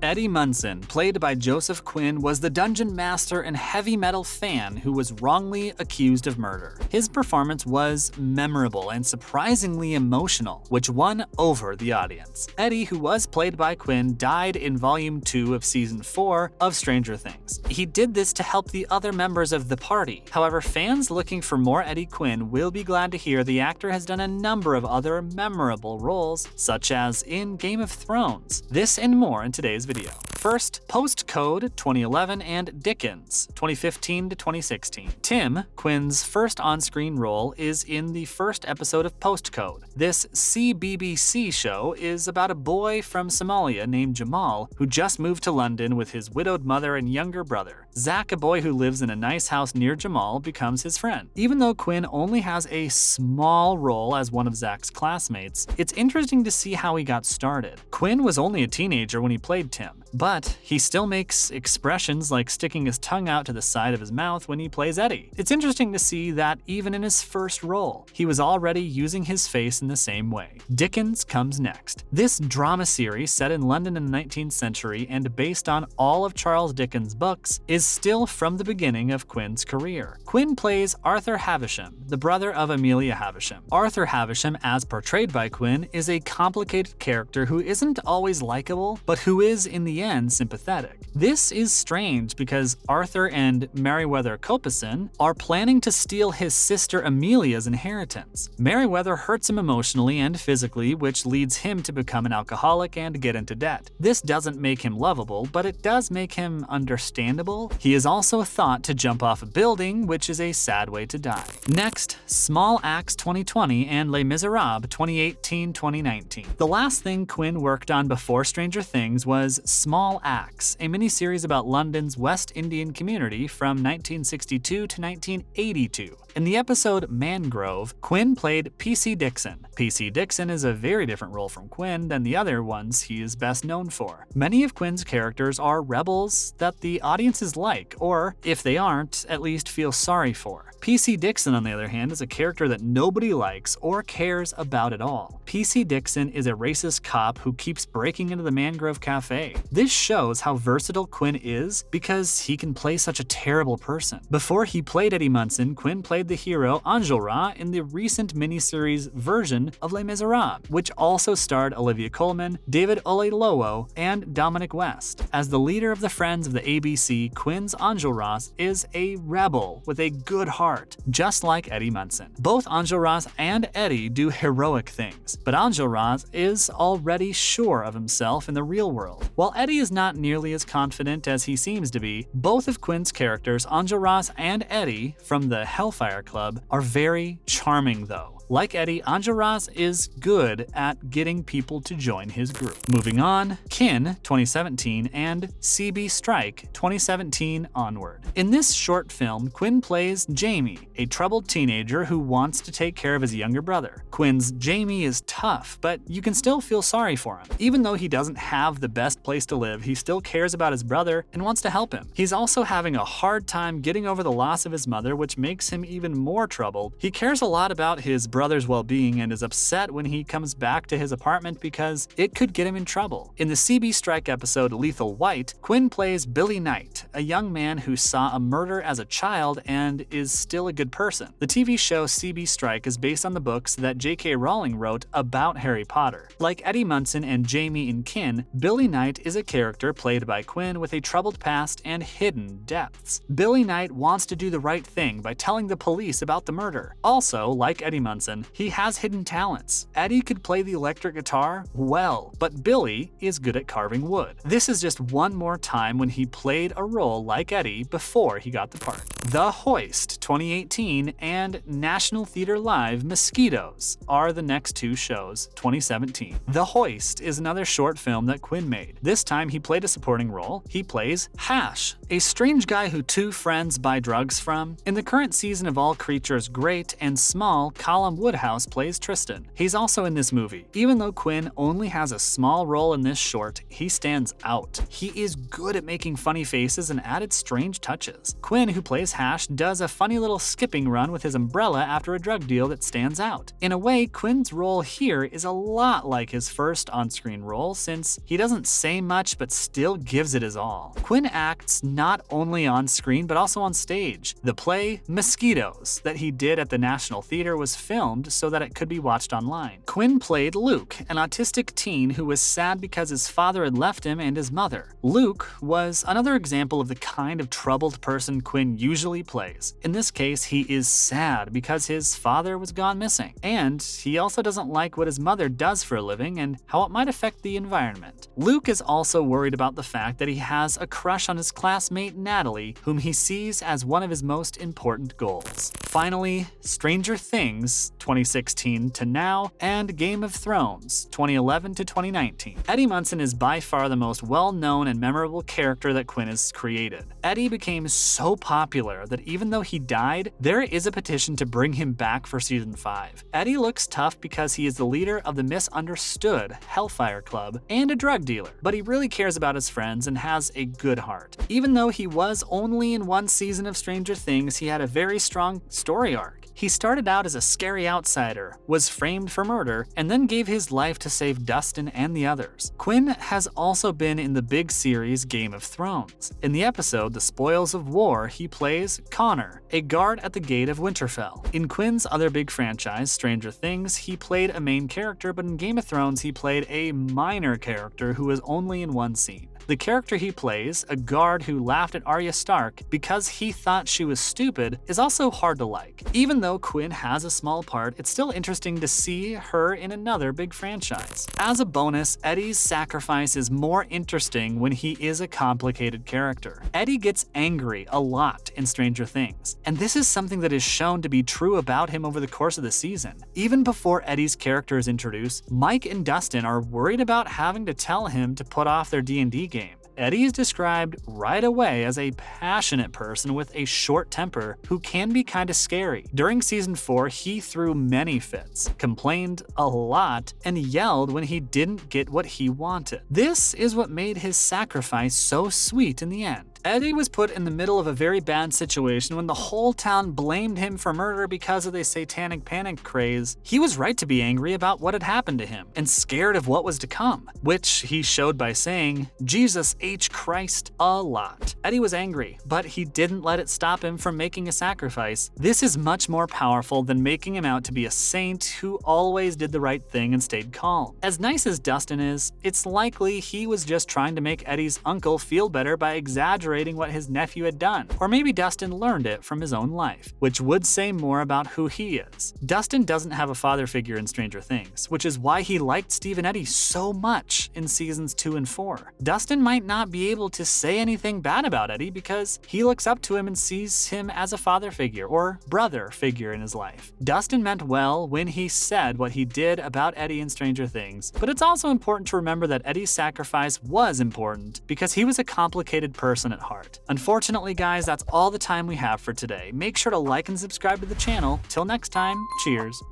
Eddie Munson, played by Joseph Quinn, was the dungeon master and heavy metal fan who was wrongly accused of murder. His performance was memorable and surprisingly emotional, which won over the audience. Eddie, who was played by Quinn, died in Volume 2 of Season 4 of Stranger Things. He did this to help the other members of the party. However, fans looking for more Eddie Quinn will be glad to hear the actor has done a number of other memorable roles, such as in Game of Thrones. This and more in today's video. First, Postcode 2011 and Dickens 2015 to 2016. Tim, Quinn's first on-screen role, is in the first episode of Postcode. This CBBC show is about a boy from Somalia named Jamal who just moved to London with his widowed mother and younger brother. Zach, a boy who lives in a nice house near Jamal, becomes his friend. Even though Quinn only has a small role as one of Zach's classmates, it's interesting to see how he got started. Quinn was only a teenager when he played Tim, but he still makes expressions like sticking his tongue out to the side of his mouth when he plays Eddie. It's interesting to see that even in his first role, he was already using his face in the same way. Dickens comes next. This drama series, set in London in the 19th century and based on all of Charles Dickens' books, is still from the beginning of Quinn's career. Quinn plays Arthur Havisham, the brother of Amelia Havisham. Arthur Havisham, as portrayed by Quinn, is a complicated character who isn't always likable, but who is, in the end, sympathetic. This is strange because Arthur and Meriwether Copeson are planning to steal his sister Amelia's inheritance. Meriwether hurts him emotionally and physically, which leads him to become an alcoholic and get into debt. This doesn't make him lovable, but it does make him understandable. He is also thought to jump off a building, which is a sad way to die. Next, Small Axe 2020 and Les Miserables 2018-2019. The last thing Quinn worked on before Stranger Things was Small Axe, a miniseries about London's West Indian community from 1962 to 1982. In the episode Mangrove, Quinn played P.C. Dixon. P.C. Dixon is a very different role from Quinn than the other ones he is best known for. Many of Quinn's characters are rebels that the audiences like, or, if they aren't, at least feel sorry for. P.C. Dixon, on the other hand, is a character that nobody likes or cares about at all. P.C. Dixon is a racist cop who keeps breaking into the Mangrove Cafe. This shows how versatile Quinn is because he can play such a terrible person. Before he played Eddie Munson, Quinn played the hero Enjolras in the recent miniseries version of Les Miserables, which also starred Olivia Colman, David Oyelowo, and Dominic West. As the leader of the Friends of the ABC, Quinn's Enjolras is a rebel with a good heart, just like Eddie Munson. Both Enjolras and Eddie do heroic things, but Enjolras is already sure of himself in the real world. While Eddie is not nearly as confident as he seems to be, both of Quinn's characters, Enjolras and Eddie from the Hellfire Club, are very charming though. Like Eddie, Enjolras is good at getting people to join his group. Moving on, Kin 2017 and CB Strike 2017 onward. In this short film, Quinn plays Jamie, a troubled teenager who wants to take care of his younger brother. Quinn's Jamie is tough, but you can still feel sorry for him. Even though he doesn't have the best place to live, he still cares about his brother and wants to help him. He's also having a hard time getting over the loss of his mother, which makes him even more troubled. He cares a lot about his brother's well-being and is upset when he comes back to his apartment because it could get him in trouble. In the CB Strike episode Lethal White, Quinn plays Billy Knight, a young man who saw a murder as a child and is still a good person. The TV show CB Strike is based on the books that J.K. Rowling wrote about Harry Potter. Like Eddie Munson and Jamie in Kin, Billy Knight is a character played by Quinn with a troubled past and hidden depths. Billy Knight wants to do the right thing by telling the police about the murder. Also, like Eddie Munson, he has hidden talents. Eddie could play the electric guitar well, but Billy is good at carving wood. This is just one more time when he played a role like Eddie before he got the part. The Hoist 2018 and National Theatre Live Mosquitoes are the next two shows, 2017. The Hoist is another short film that Quinn made. This time he played a supporting role. He plays Hash, a strange guy who two friends buy drugs from. In the current season of All Creatures Great and Small, Callum Woodhouse plays Tristan. He's also in this movie. Even though Quinn only has a small role in this short, he stands out. He is good at making funny faces and added strange touches. Quinn, who plays Hash, does a funny little skipping run with his umbrella after a drug deal that stands out. In a way, Quinn's role here is a lot like his first on-screen role, since he doesn't say much but still gives it his all. Quinn acts not only on screen but also on stage. The play Mosquitoes that he did at the National Theater was filmed so that it could be watched online. Quinn played Luke, an autistic teen who was sad because his father had left him and his mother. Luke was another example of the kind of troubled person Quinn usually plays. In this case, he is sad because his father was gone missing, and he also doesn't like what his mother does for a living and how it might affect the environment. Luke is also worried about the fact that he has a crush on his classmate Natalie, whom he sees as one of his most important goals. Finally, Stranger Things 2016 to now, and Game of Thrones 2011 to 2019. Eddie Munson is by far the most well-known and memorable character that Quinn has created. Eddie became so popular that even though he died, there is a petition to bring him back for season 5. Eddie looks tough because he is the leader of the misunderstood Hellfire Club and a drug dealer, but he really cares about his friends and has a good heart. Even though he was only in one season of Stranger Things, he had a very strong story arc. He started out as a scary outsider, was framed for murder, and then gave his life to save Dustin and the others. Quinn has also been in the big series Game of Thrones. In the episode The Spoils of War, he plays Connor, a guard at the gate of Winterfell. In Quinn's other big franchise, Stranger Things, he played a main character, but in Game of Thrones, he played a minor character who was only in one scene. The character he plays, a guard who laughed at Arya Stark because he thought she was stupid, is also hard to like. Even though Quinn has a small part, it's still interesting to see her in another big franchise. As a bonus, Eddie's sacrifice is more interesting when he is a complicated character. Eddie gets angry a lot in Stranger Things, and this is something that is shown to be true about him over the course of the season. Even before Eddie's character is introduced, Mike and Dustin are worried about having to tell him to put off their D&D game. Eddie is described right away as a passionate person with a short temper who can be kinda scary. During season 4, he threw many fits, complained a lot, and yelled when he didn't get what he wanted. This is what made his sacrifice so sweet in the end. Eddie was put in the middle of a very bad situation when the whole town blamed him for murder because of the satanic panic craze. He was right to be angry about what had happened to him and scared of what was to come, which he showed by saying, "Jesus H. Christ," a lot. Eddie was angry, but he didn't let it stop him from making a sacrifice. This is much more powerful than making him out to be a saint who always did the right thing and stayed calm. As nice as Dustin is, it's likely he was just trying to make Eddie's uncle feel better by exaggerating what his nephew had done. Or maybe Dustin learned it from his own life, which would say more about who he is. Dustin doesn't have a father figure in Stranger Things, which is why he liked Steve and Eddie so much in seasons 2 and 4. Dustin might not be able to say anything bad about Eddie because he looks up to him and sees him as a father figure or brother figure in his life. Dustin meant well when he said what he did about Eddie in Stranger Things, but it's also important to remember that Eddie's sacrifice was important because he was a complicated person at heart. Unfortunately, guys, that's all the time we have for today. Make sure to like and subscribe to the channel. Till next time, cheers.